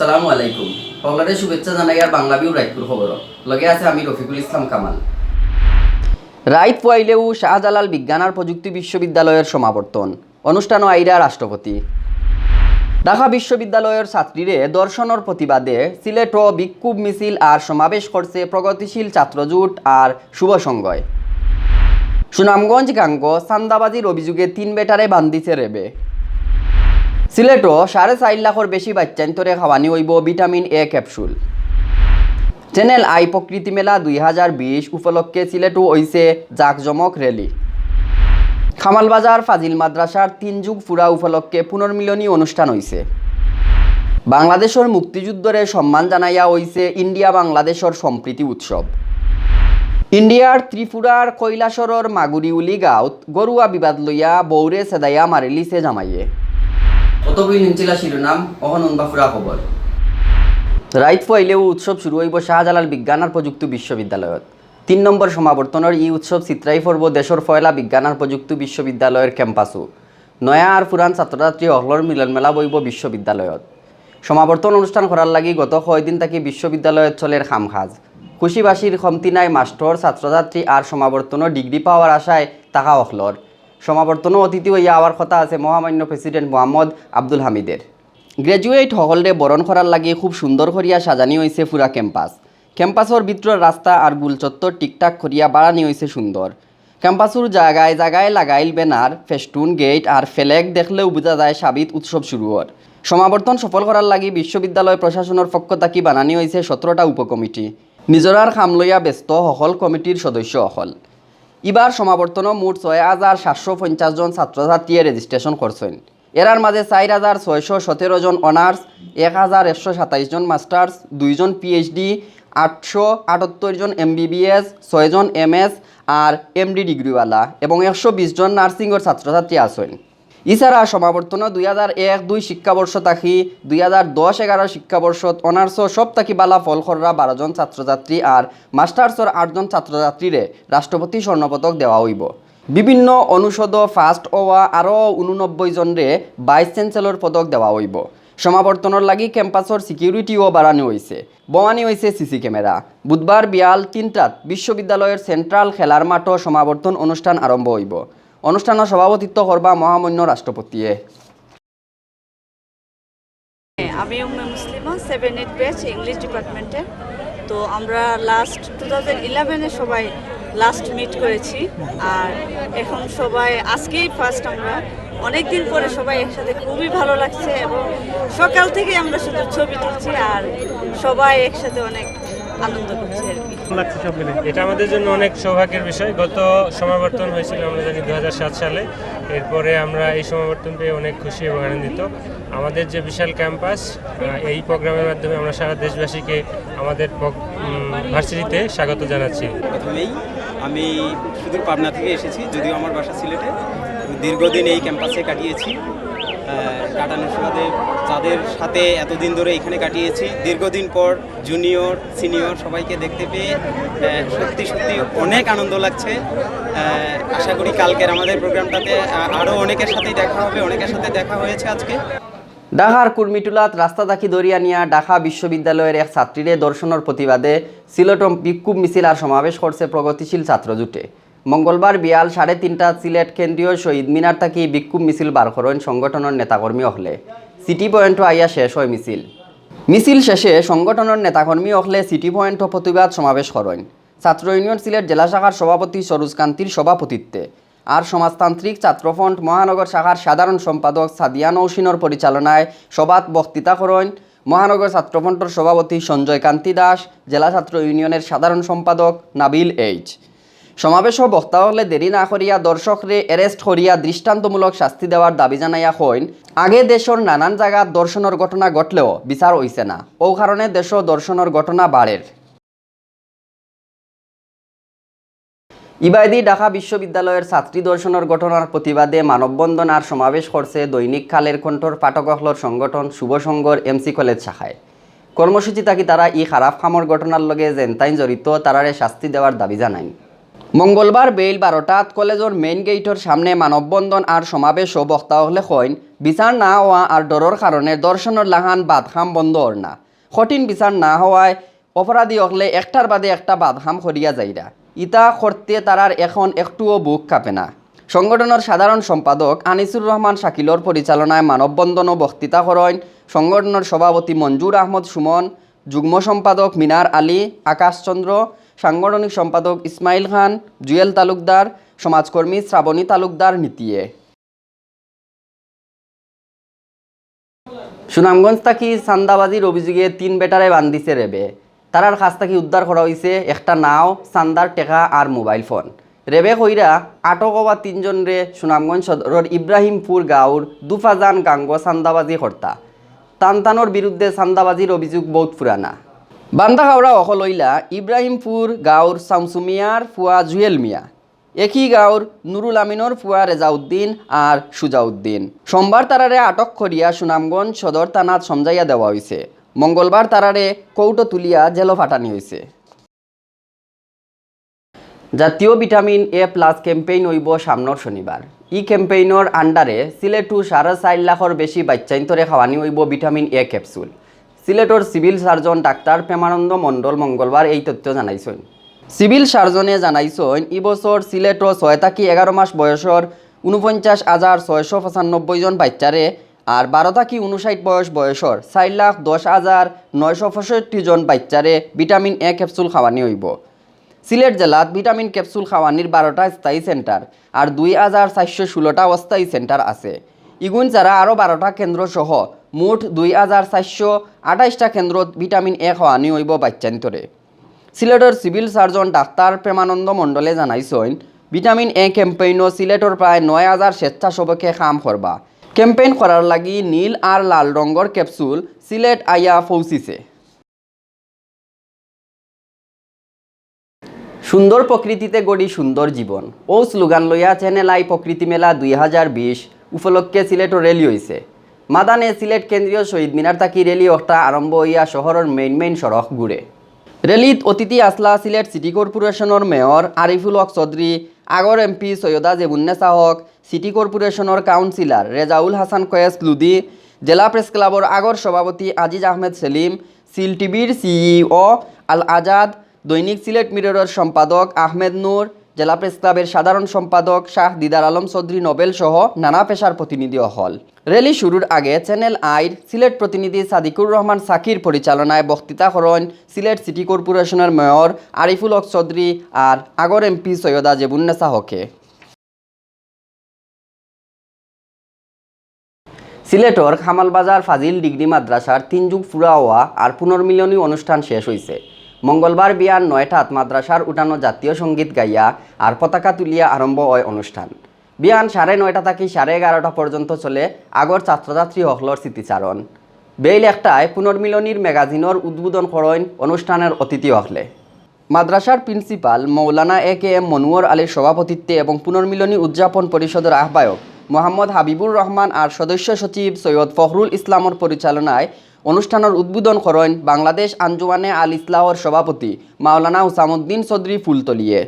আসসালামু আলাইকুম। সকলকে শুভেচ্ছা জানাই আর বাংলাভিউ রাইতপুর খবর লগে আছে আমি রফিকুল ইসলাম কামাল। রাইত পয়লেও শাহজালাল বিজ্ঞান আর প্রযুক্তি বিশ্ববিদ্যালয়ের সমাবর্তন অনুষ্ঠান আইরা রাষ্ট্রপতি। ঢাকা বিশ্ববিদ্যালয়ের ছাত্রীরে দর্শনের প্রতিবাদে সিলেট বিক্ষোভ মিছিল আর সমাবেশ করছে প্রগতিশীল ছাত্রজোট আর শুভ সংঘয়। সুনামগঞ্জ গাঙ্গ চান্দাবাজির অভিযোগে 3 বেটারে বান্ধিছে রেবে। সিলেটও 4.5 লাখের বেশি বাচ্চান্তরে খাওয়ানি হইব vitamin A capsule. Channel I প্রকৃতি মেলা 2020 উপলক্ষে সিলেটও হইছে জাকজমক র্যালি। খামালবাজার ফাজিল মাদ্রাসার 3 যুগ ফুরা উপলক্ষে পুনর্মিলনী অনুষ্ঠান হইছে। বাংলাদেশের মুক্তিযুদ্ধরে সম্মান জানাইয়া হইছে ইন্ডিয়া বাংলাদেশের সম্প্রীতি উৎসব। ইন্ডিয়ার ত্রিপুরার কৈলাসরের মাগুরিউলি গাঁৱত গরুয়া বিবাদ লইয়া বৌরে সেদাইয়া মারিলিছে জামাইয়ে। অতগুই নিঞ্চিলা শিরোনাম অহনন্দা খবর। রাইত পয়লেও উৎসব শুরু হইব শাহজালাল বিজ্ঞান আর প্রযুক্তি বিশ্ববিদ্যালয়ত। 3 নম্বর সমাবর্তনের এই উৎসব চিত্রাই পর্ব দেশের পয়লা বিজ্ঞান আর প্রযুক্তি বিশ্ববিদ্যালয়ের ক্যাম্পাসও নয়া আর পুরান ছাত্রছাত্রী হলর মিলন মেলা বইব বিশ্ববিদ্যালয়ত। সমাবর্তন অনুষ্ঠান করার লাগি গত কয়দিন থাকি বিশ্ববিদ্যালয়ত চলের খামখাজ। খুশিবাসীর কমতি নাই মাস্টর ছাত্রছাত্রী আর সমাবর্তনের ডিগ্রি পাওয়ার আশায় তাকা হলর। সমাবর্তনও অতিথি হইয়া আওয়ার কথা আছে মহামান্য প্রেসিডেন্ট মোহাম্মদ আব্দুল হামিদের। গ্রাজুয়েট সকলরে বরণ করার লাগি খুব সুন্দর করিয়া সাজানি হয়েছে পুরা ক্যাম্পাস। ক্যাম্পাসের ভিতরের রাস্তা আর গুল চত্বর টিকটাক করিয়া বাড়ানি হয়েছে সুন্দর। ক্যাম্পাসের জায়গায় জায়গায় লাগাইল ব্যানার, ফেস্টুন, গেট আর ফ্ল্যাগ দেখলেও বোঝা যায় সাবিত উৎসব শুরু হওয়ার। সমাবর্তন সফল করার লাগি বিশ্ববিদ্যালয় প্রশাসনের পক্ষ থাকি বানানি হয়েছে 17টা উপকমিটি। নিজরার খাম লইয়া ব্যস্ত সকল কমিটির সদস্য সকল। এবার সমাবর্তনও মোট 6,750 জন ছাত্রছাত্রীয়ে রেজিস্ট্রেশন করছেন। এরার মাঝে 4,617 জন অনার্স, 1,127 জন মাস্টার্স, 2 জন পিএইচডি, 878 জন MBBS, 6 জন MS আর MD ডিগ্রিওয়ালা এবং 120 জন নার্সিংয়ের ছাত্রছাত্রী আছেন। এছাড়া সমাবর্তন 2001-2 শিক্ষাবর্ষ থাকি 2010-11 শিক্ষাবর্ষত অনার্স সব থাকি বালা ফল কররা 12 জন ছাত্রছাত্রী আর মাস্টার্সর 8 জন ছাত্রছাত্রীরে রাষ্ট্রপতি স্বর্ণপদক দেওয়া হইব। বিভিন্ন অনুষদ ফার্স্ট হওয়া আরও 89 জনরে ভাইস চ্যান্সেলর পদক দেওয়া হইব। সমাবর্তনের লাগি ক্যাম্পাসর সিকিউরিটিও বাড়ানো হয়েছে। বওয়ানি হয়েছে সিসি ক্যামেরা। বুধবার বিয়াল 3টাত বিশ্ববিদ্যালয়ের সেন্ট্রাল খেলার মাঠও সমাবর্তন অনুষ্ঠান আরম্ভ হইব। অনুষ্ঠানের সভাপতিত্ব করবা মহামান্য রাষ্ট্রপতিয়ে। আমি মুসলিমা 7-8 ব্যাচ ইংলিশ ডিপার্টমেন্টে। তো আমরা লাস্ট 2011-এ সবাই লাস্ট মিট করেছি আর এখন সবাই আজকেই ফার্স্ট আমরা অনেক দিন পরে সবাই একসাথে খুবই ভালো লাগছে এবং সকাল থেকে আমরা শুধু ছবি তুলছি আর সবাই একসাথে অনেক আনন্দ করছি আর কি। এটা আমাদের জন্য অনেক সৌভাগ্যের বিষয়। গত সমাবর্তন হয়েছিল আমরা জানি 2007 সালে। এরপরে আমরা এই সমাবর্তন পেয়ে অনেক খুশি এবং আনন্দিত। আমাদের যে বিশাল ক্যাম্পাস, এই প্রোগ্রামের মাধ্যমে আমরা সারা দেশবাসীকে আমাদের ভার্সিটিতে স্বাগত জানাচ্ছি। প্রথমেই আমি সুদূর পাবনা থেকে এসেছি, যদিও আমার বাসা সিলেটে। দীর্ঘদিন এই ক্যাম্পাসে কাটিয়েছি। কাটানোর সুবাদে যাদের সাথে এতদিন ধরে এখানে কাটিয়েছি, দীর্ঘদিন পর জুনিয়র সিনিয়র সবাইকে দেখতে পেয়ে সত্যি সত্যি অনেক আনন্দ লাগছে। আশা করি কালকের আমাদের প্রোগ্রামটাতে আরও অনেকের সাথেই দেখা হবে, অনেকের সাথে দেখা হয়েছে আজকে। ঢাকার কুর্মিটুলাত রাস্তা থাকি দরিয়া নিয়া ঢাকা বিশ্ববিদ্যালয়ের এক ছাত্রীরে দর্শনের প্রতিবাদে সিলেট বিক্ষোভ মিছিল আর সমাবেশ করছে প্রগতিশীল ছাত্রজোটে। মঙ্গলবার বিয়াল 3:30টাত সিলেট কেন্দ্রীয় শহীদ মিনার থাকি বিক্ষোভ মিছিল বার করেন সংগঠনের নেতাকর্মী হলে। সিটি পয়েন্টও আইয়া শেষ হয় মিছিল। মিছিল শেষে সংগঠনের নেতাকর্মী হলে সিটি পয়েন্টও প্রতিবাদ সমাবেশ করেন। ছাত্র ইউনিয়ন সিলেট জেলা শাখার সভাপতি সরোজকান্তির সভাপতিত্বে আর সমাজতান্ত্রিক ছাত্রফ্রন্ট মহানগর শাখার সাধারণ সম্পাদক সাদিয়া নৌসিনের পরিচালনায় সভাত বক্তৃতা করেন মহানগর ছাত্রফ্রন্টের সভাপতি সঞ্জয় কান্তি দাস, জেলা ছাত্র ইউনিয়নের সাধারণ সম্পাদক নাবিল এইচ। সমাবেশ বক্তা হলে দেরি না করিয়া দর্শকরে অ্যারেস্ট করিয়া দৃষ্টান্তমূলক শাস্তি দেওয়ার দাবি জানাইয়া কইন আগে দেশের নানান জায়গাত দর্শনের ঘটনা ঘটলেও বিচার হইছে না, ও কারণে দেশ দর্শনের ঘটনা বাড়ের। ইবাইদি ঢাকা বিশ্ববিদ্যালয়ের ছাত্রী দর্শনের ঘটনার প্রতিবাদে মানববন্ধন আর সমাবেশ করছে দৈনিক কালের কণ্ঠর পাঠকহলর সংগঠন শুভ সংঘর MC কলেজ শাখায়। কর্মসূচি থাকি তারা ই খারাপ খামর ঘটনার লগে যেনতাইন জড়িত তারারে শাস্তি দেওয়ার দাবি জানায়। মঙ্গলবার বেইল 12টাত কলেজের মেইন গেইটের সামনে মানববন্ধন আর সমাবেশ ও বক্তা হলে কইন বিচার না হওয়া আর ডরর কারণে দর্শনের লাহান বাদহাম বন্ধ হর না। কঠিন বিচার না হওয়ায় অপরাধী হকলে একটার বাদে একটা বাদহাম করিয়া যাইরা। ইতা করতে তারার এখন একটুও বুক কাঁপে না। সংগঠনের সাধারণ সম্পাদক আনিসুর রহমান শাকিলর পরিচালনায় মানববন্ধন ও বক্তৃতা করেন সংগঠনের সভাপতি মঞ্জুর আহমদ সুমন, যুগ্ম সম্পাদক মিনার আলী, আকাশচন্দ্র, সাংগঠনিক সম্পাদক ইসমাইল খান, জুয়েল তালুকদার, সমাজকর্মী শ্রাবণী তালুকদার নীতিয়ে। সুনামগঞ্জ থাকি চান্দাবাজির অভিযোগে 3 বেটারে বান্ধিছে রেবে। তারার কাছ থেকে উদ্ধার করা হয়েছে একটা নাও, চান্দার টেকা আর মোবাইল ফোন। রেবে কইরা আটক হওয়া 3 জনরে সুনামগঞ্জ সদরের ইব্রাহিমপুর গাঁওর দুফাজান গাঙ্গ চান্দাবাজি কর্তা। তানতানোর বিরুদ্ধে চান্দাবাজির অভিযোগ বহুত পুরানা। বান্দাখাওড়া অকলইলা ইব্রাহিমপুর গাঁওর শামসুমিয়ার ফুয়া জুয়েল মিয়া, একই গাঁওর নুরুল আমিনর ফুয়া রেজাউদ্দিন আর সুজাউদ্দিন। সোমবার তারারে আটক করিয়া সুনামগঞ্জ সদর থানাত সমঝাইয়া দেওয়া হয়েছে। মঙ্গলবার তারারে কৌটো তুলিয়া জেলো ফাটানি হয়েছে। জাতীয় ভিটামিন A+ ক্যাম্পেইন হইব সামনের শনিবার। ই ক্যাম্পেইনের আন্ডারে সিলেটু 4.5 লাখর বেশি বাচ্চাইন্তরে খাওয়ানি হইব ভিটামিন A ক্যাপসুল। সিলেটর civil surgeon doctor Premananda Mondal মঙ্গলবার এই তথ্য জানাইছেন। সিভিল সার্জনে জানাইছেন এবছর সিলেটর 6 থেকে 11 মাস বয়সর 49,695 জন বাচ্চারে আর 12 থেকে 59 বয়সর 4,10,965 জন বাচ্চারে ভিটামিন A ক্যাপসুল খাওয়ানি হইব। সিলেট জেলাত ভিটামিন ক্যাপসুল খাওয়ানির 12টা স্থায়ী সেন্টার আর 2,416টা অস্থায়ী সেন্টার আছে। ইগুন ছাড়া আরও 12টা কেন্দ্র সহ মোট 2,428টা কেন্দ্রত ভিটামিন A খাওয়ানি হইব বাচ্চান্তরে। সিলেটর সিভিল সার্জন ডাক্তার প্রেমানন্দ মণ্ডলে জানাইছেন ভিটামিন A ক্যাম্পেইনও সিলেটর প্রায় 9,000 স্বেচ্ছাসেবকে কাম করবা। ক্যাম্পেইন করার লাগি নীল আর লাল রঙের ক্যাপসুল সিলেট আইয়া পৌঁছিছে। সুন্দর প্রকৃতিতে গড়ি সুন্দর জীবন ও স্লোগান লইয়া চ্যানেল আই প্রকৃতি মেলা 2020 উপলক্ষে সিলেটও রেলি হয়েছে। মাদানে সিলেট কেন্দ্রীয় শহীদ মিনার থাকি রেলি একটা আরম্ভ হইয়া শহরের মেইন সড়ক ঘুরে। রেলিত অতিথি আসলা সিলেট সিটি কর্পোরেশনের মেয়র আরিফুল হক চৌধুরী, আগর MP সৈয়দা জেবুন্নেসা হক, সিটি কর্পোরেশনের কাউন্সিলর রেজাউল হাসান কয়েস লুদি, জেলা প্রেস ক্লাবর আগর সভাপতি আজিজ আহমেদ সেলিম, সিল টিভির CEO আল আজাদ, দৈনিক সিলেট মিররের সম্পাদক আহমেদ নূর, জেলা প্রেস ক্লাবের সাধারণ সম্পাদক শাহ দিদার আলম চৌধুরী নোবেল সহ নানা পেশার প্রতিনিধি হল। রেলি শুরুর আগে চ্যানেল আইর সিলেট প্রতিনিধি সাদিকুর রহমান সাকির পরিচালনায় বক্তৃতা করেন সিলেট সিটি কর্পোরেশনের মেয়র আরিফুল হক চৌধুরী আর আগর MP সৈয়দা জেবুন্নেসা হকে। সিলেটর খামালবাজার ফাজিল ডিগ্রি মাদ্রাসার 3 যুগ ফুরা হওয়া আর পুনর্মিলনী অনুষ্ঠান শেষ হয়েছে। মঙ্গলবার বিয়ার 9টাত মাদ্রাসার উঠানো জাতীয় সঙ্গীত গাইয়া আর পতাকা তুলিয়া আরম্ভ হয় অনুষ্ঠান। বিয়ান 9:30 থেকে 11:30 পর্যন্ত চলে আগর ছাত্রছাত্রী হকলর স্মৃতিচারণ। বেইল 1টায় পুনর্মিলনীর ম্যাগাজিনের উদ্বোধন করেন অনুষ্ঠানের অতিথি হকলে। মাদ্রাসার প্রিন্সিপাল মৌলানা AKM মনোয়ার আলীর সভাপতিত্বে এবং পুনর্মিলনী উদযাপন পরিষদের আহ্বায়ক মোহাম্মদ হাবিবুর রহমান আর সদস্য সচিব সৈয়দ ফখরুল ইসলামর পরিচালনায় অনুষ্ঠানের উদ্বোধন করেন বাংলাদেশ আঞ্জুমানে আল ইসলাহর সভাপতি মাওলানা হুসামুদ্দিন চৌধুরী ফুলতলিয়ে।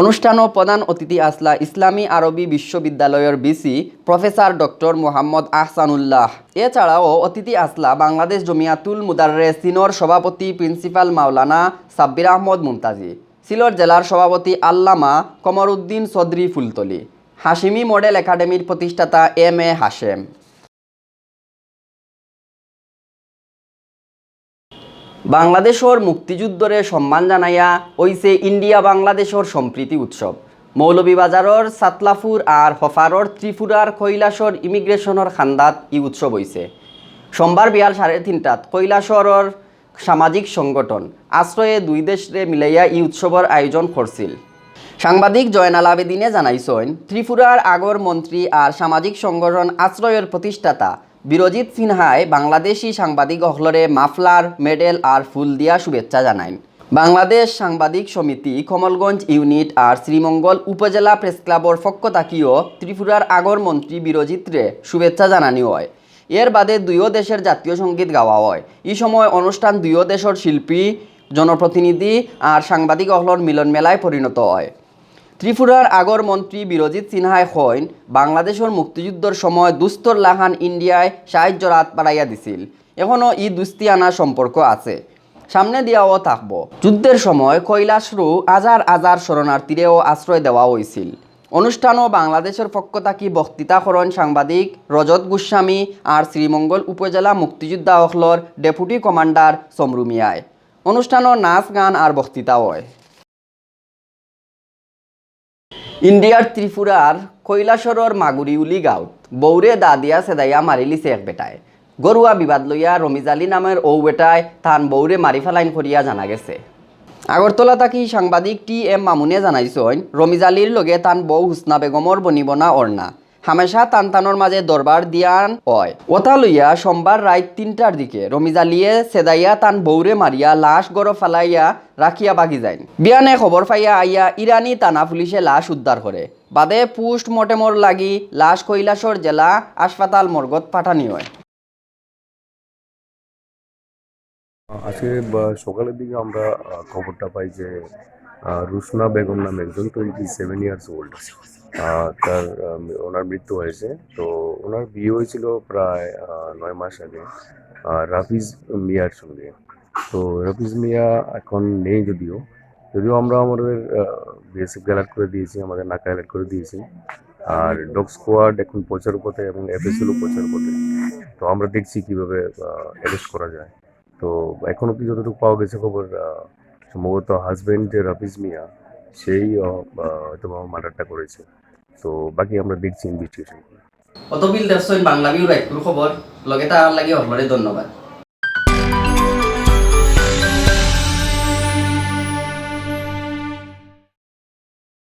অনুষ্ঠানও প্রধান অতিথি আসলা ইসলামী আরবি বিশ্ববিদ্যালয়ের VC professor doctor Mohammad Ahsanullah. এছাড়াও অতিথি আসলা বাংলাদেশ জমিয়াতুল মুদাররেসিনর সভাপতি প্রিন্সিপাল মাওলানা সাব্বির আহমদ মুমতাজি, সিলেট জেলার সভাপতি আল্লামা কমরউদ্দিন চৌধুরী ফুলতলি, হাশিমি মডেল একাডেমির প্রতিষ্ঠাতা MA হাশেম। বাংলাদেশের মুক্তিযুদ্ধরে সম্মান জানাইয়া হইছে ইন্ডিয়া বাংলাদেশের সম্প্রীতি উৎসব। মৌলভীবাজারের সাতলাফুর আর হফারর ত্রিপুরার কৈলাসর ইমিগ্রেশনের খান্দাত ই উৎসব হইছে। সোমবার বিয়াল 3:30টাত কৈলাসরের সামাজিক সংগঠন আশ্রয়ে 2 দেশরে মিলাইয়া ই উৎসবের আয়োজন করছিল। সাংবাদিক জয়নাল আবেদিনে জানাইছেন ত্রিপুরার আগর মন্ত্রী আর সামাজিক সংগঠন আশ্রয়ের প্রতিষ্ঠাতা বিরজিৎ সিনহায় বাংলাদেশি সাংবাদিক হকলরে মাফলার, মেডেল আর ফুল দিয়া শুভেচ্ছা জানায়। বাংলাদেশ সাংবাদিক সমিতি কমলগঞ্জ ইউনিট আর শ্রীমঙ্গল উপজেলা প্রেস ক্লাবর পক্ষ থাকিও ত্রিপুরার আগর মন্ত্রী বিরজিৎরে শুভেচ্ছা জানানি হয়। এর বাদে 2 দেশের জাতীয় সঙ্গীত গাওয়া হয়। এই সময় অনুষ্ঠান 2 দেশের শিল্পী, জনপ্রতিনিধি আর সাংবাদিক হকলর মিলন মেলায় পরিণত হয়। ত্রিপুরার আগর মন্ত্রী বিরজিৎ সিনহাই কইন বাংলাদেশের মুক্তিযুদ্ধের সময় দুস্তর লাহান ইন্ডিয়ায় সাহায্যর হাত বাড়াইয়া দিছিল। এখনও ই দুস্তি আনা সম্পর্ক আছে, সামনে দিয়াও থাকব। যুদ্ধের সময় কৈলাসরু হাজার হাজার শরণার্থীরেও আশ্রয় দেওয়া হয়েছিল। অনুষ্ঠানও বাংলাদেশের পক্ষ থাকি বক্তৃতা করেন সাংবাদিক রজত গোস্বামী আর শ্রীমঙ্গল উপজেলা মুক্তিযোদ্ধা হলর ডেপুটি কমান্ডার সমরু মিয়ায়। অনুষ্ঠানও নাচ গান আর বক্তৃতা হয়। ইন্ডিয়ার ত্রিপুরার কৈলাসরের মাগুরিউলি গাঁৱত বৌরে দা দিয়া সেদাইয়া মারি লিছে এক বেটায়। গরুয়া বিবাদ লইয়া রমিজ আলী নামের ও বেটায় থান বৌরে মারি ফেলাইন করিয়া জানা গেছে। আগরতলা থাকি সাংবাদিক টি.এম. মামুনে জানাইছেন রমিজ আলীর লগে তান বউ হুসনা বেগমর বনিবনা অর্ণা হামেশা তানতানোর মাঝে দরবার দিয়ান হয়। ওতা লইয়া সোমবার রাত 3টার দিকে রমিজ আলীয়ে সেদাইয়া তান বৌরে মারিয়া লাশ গড় ফালাইয়া রাখিয়া বাগি যায়। বিয়ানে খবর পাইয়া আইয়া ইরানি থানা পুলিশে লাশ উদ্ধার করে। বাদে পোস্ট মর্টেমর লাগি লাশ কৈলাসর জেলা হাসপাতাল মর্গত পাঠানি হয়। আজকে সকালের দিকে আমরা খবরটা পাই যে রুসনা বেগম নামে একজন 27 ইয়ার্স ওল্ড তার ওনার মৃত্যু হয়েছে। তো ওনার বিয়ে হয়েছিল প্রায় 9 মাস আগে রাফিজ মিয়ার সঙ্গে। তো রাফিজ মিয়া এখন নেই, যদিও আমরা আমাদের বিএসএফ অ্যালার্ট করে দিয়েছি, আমাদের নাকা অ্যালার্ট করে দিয়েছি। আর ডগ স্কোয়াড এখন প্রচার পথে এবং এফএসএলও প্রচার পথে। তো আমরা দেখছি কিভাবে অ্যারেস্ট করা যায়। তো এখন অব্দি যতটুকু পাওয়া গেছে খবর, সম্ভবত হাজব্যান্ড যে রাফিজ মিয়া সেই হয়তো মার্ডারটা করেছে। তো বাকি আমরা দেখছি ইনভেস্টিগেশন। অতবিল দেখছেন বাংলাভিউ রাইটকুর খবর, লগে তার লাগি হলরে ধন্যবাদ।